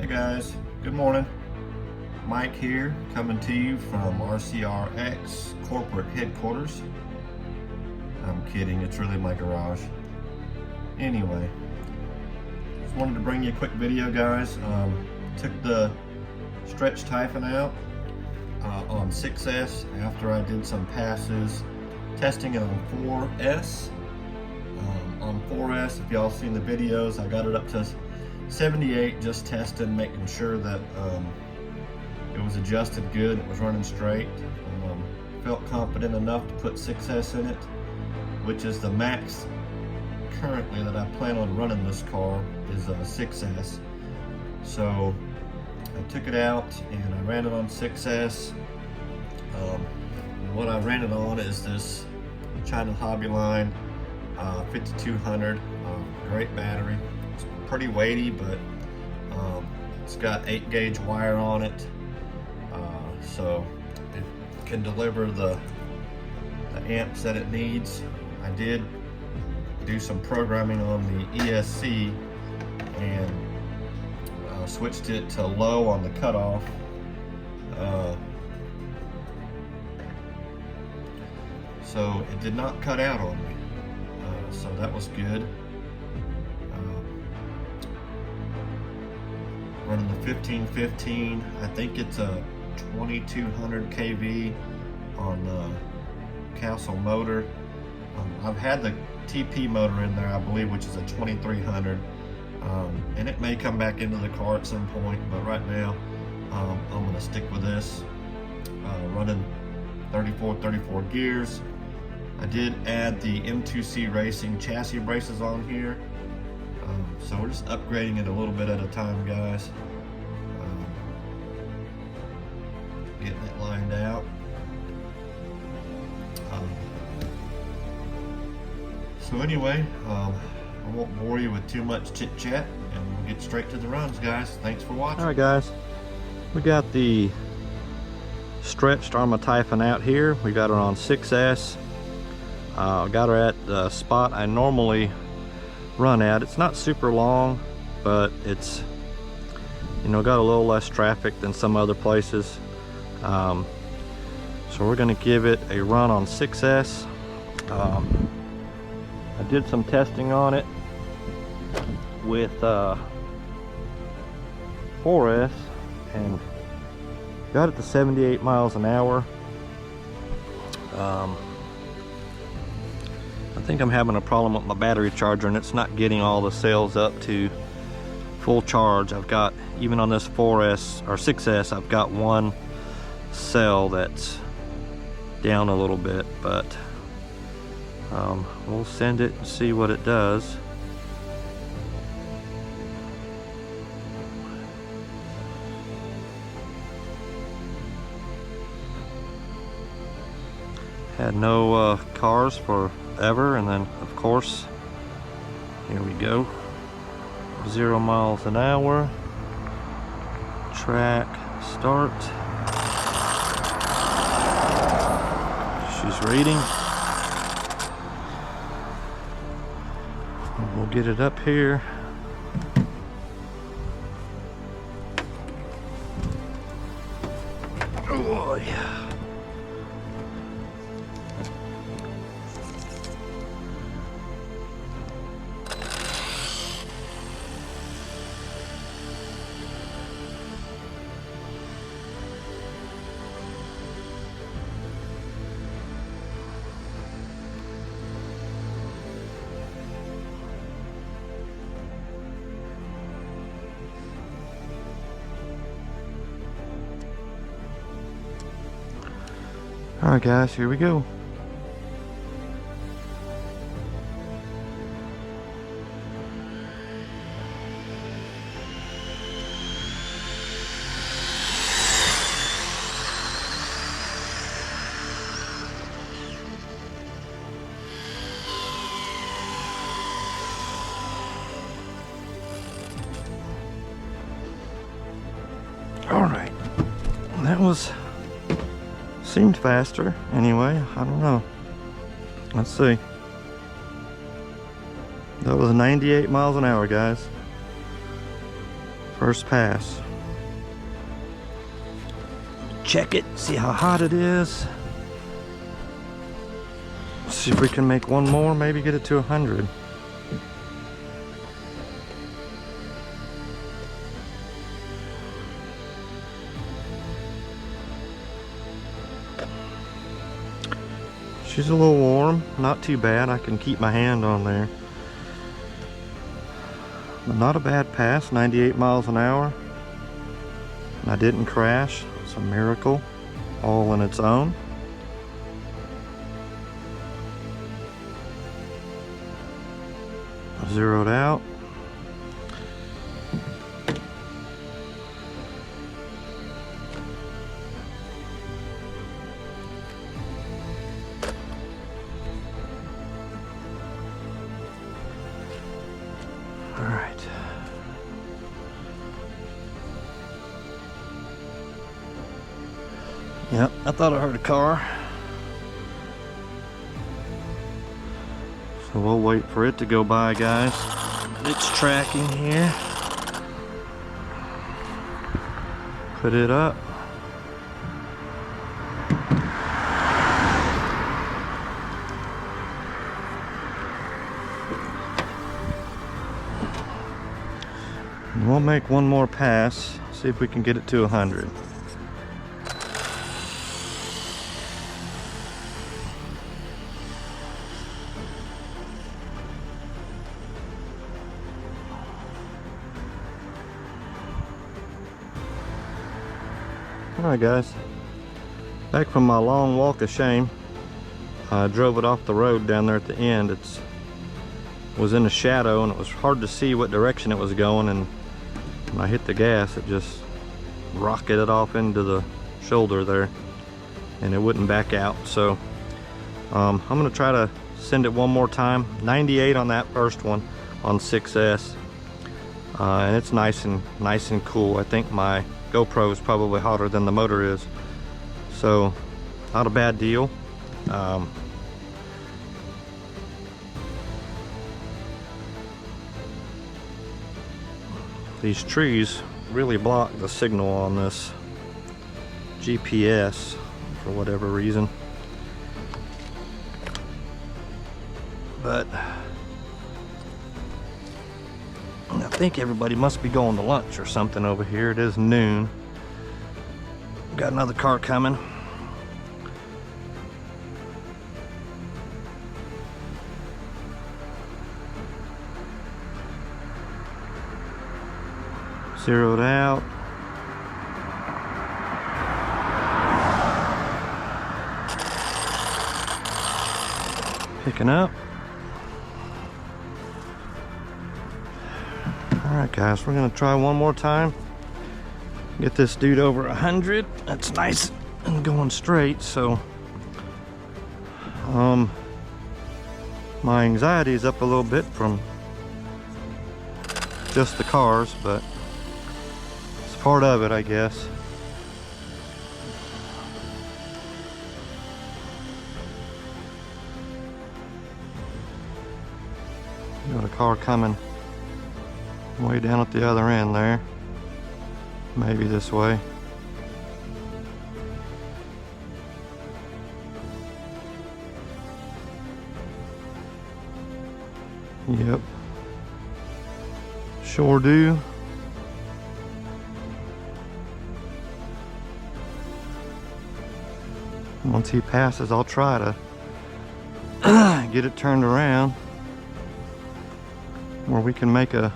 Hey guys, good morning. Mike here, coming to you from RCRX corporate headquarters. I'm kidding, it's really my garage. Anyway, just wanted to bring you a quick video, guys. Took the stretch Typhon out on 6S after I did some passes testing it on 4S. On 4S, if y'all seen the videos, I got it up to 78, just testing, making sure that it was adjusted good, it was running straight. Felt confident enough to put 6S in it, which is the max currently that I plan on running this car is 6S. So I took it out and I ran it on 6S. What I ran it on is this China Hobby Line 5200, great battery. It's pretty weighty, but it's got 8-gauge wire on it, so it can deliver the amps that it needs. I did do some programming on the ESC and switched it to low on the cutoff. So it did not cut out on me, so that was good. Running the 1515, I think it's a 2200 kV on the Castle motor. I've had the TP motor in there, I believe, which is a 2300, and it may come back into the car at some point, but right now I'm going to stick with this, running 34 gears. I did add the M2C Racing chassis braces on here. So we're just upgrading it a little bit at a time, guys. Getting it lined out. So anyway, I won't bore you with too much chit chat, and we'll get straight to the runs, guys. Thanks for watching. All right, guys, we got the stretched Arrma Typhon out here. We got her on 6S. Got her at the spot I normally run at. It's not super long, but it's, you know, got a little less traffic than some other places. So we're going to give it a run on 6S. I did some testing on it with 4S and got it to 78 miles an hour. I think I'm having a problem with my battery charger and it's not getting all the cells up to full charge. I've got, even on this 4S or 6S, I've got one cell that's down a little bit, but we'll send it and see what it does. Had no cars forever, and then of course, here we go. 0 miles an hour. Track start. She's reading. We'll get it up here. Oh yeah. All right, guys, here we go. All right, that was seemed faster anyway. I don't know. Let's see. That was 98 miles an hour, guys. For First pass. Check it, see how hot it is. See if we can make one more, maybe get it to 100. She's a little warm, not too bad. I can keep my hand on there. But not a bad pass, 98 miles an hour. And I didn't crash. It's a miracle, all on its own. Zeroed out. All right. Yep, I thought I heard a car. So we'll wait for it to go by, guys. It's tracking here. Put it up. And we'll make one more pass, see if we can get it to 100. Alright guys, back from my long walk of shame. I drove it off the road down there at the end. It was in the shadow and it was hard to see what direction it was going, and when I hit the gas it just rocketed off into the shoulder there and it wouldn't back out. So I'm going to try to send it one more time. 98 on that first one on 6S, and it's nice and cool. I think my GoPro is probably hotter than the motor is, so not a bad deal. These trees really block the signal on this GPS for whatever reason, but I think everybody must be going to lunch or something over here. It is noon. Got another car coming. Zeroed out. Picking up. Alright guys, we're gonna try one more time. Get this dude over 100. That's nice and going straight, so my anxiety is up a little bit from just the cars, but it's part of it, I guess. Got a car coming way down at the other end there. Maybe this way. Yep. Sure do. Once he passes, I'll try to get it turned around where we can make a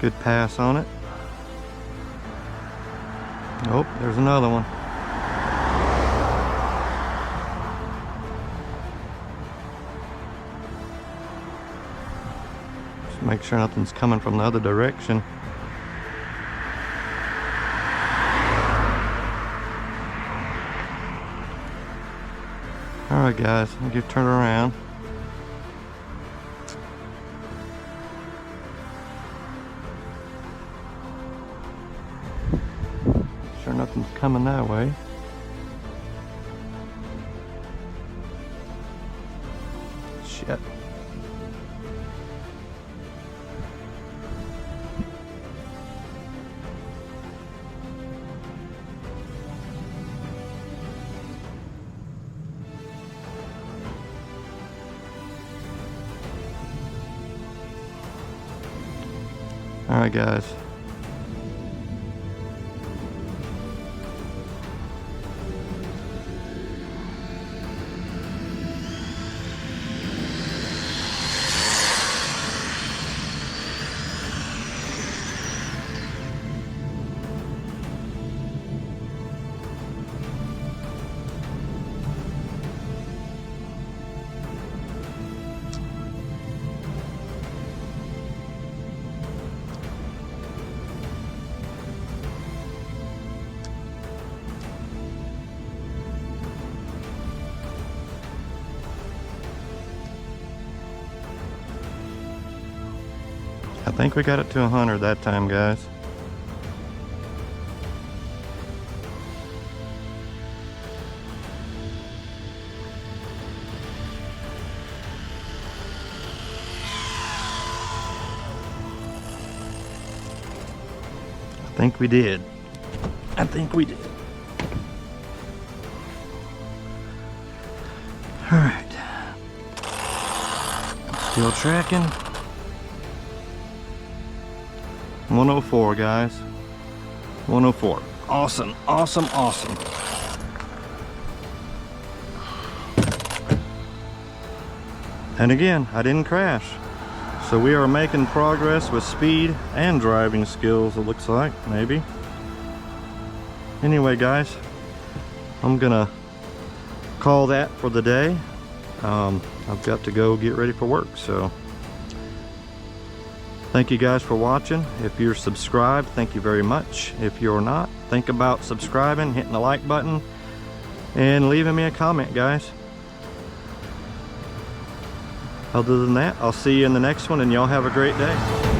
good pass on it. Oh, there's another one. Just make sure nothing's coming from the other direction. Alright guys, I'll get turned around. Sure nothing's coming that way. Shit. right, guys. I think we got it to 100 that time, guys. I think we did. I think we did. All right. Still tracking. 104, guys. 104. Awesome, awesome, awesome. And again, I didn't crash. So we are making progress with speed and driving skills, it looks like, maybe. Anyway, guys, I'm gonna call that for the day. I've got to go get ready for work, so thank you guys for watching. If you're subscribed, thank you very much. If you're not, think about subscribing, hitting the like button, and leaving me a comment, guys. Other than that, I'll see you in the next one, and y'all have a great day.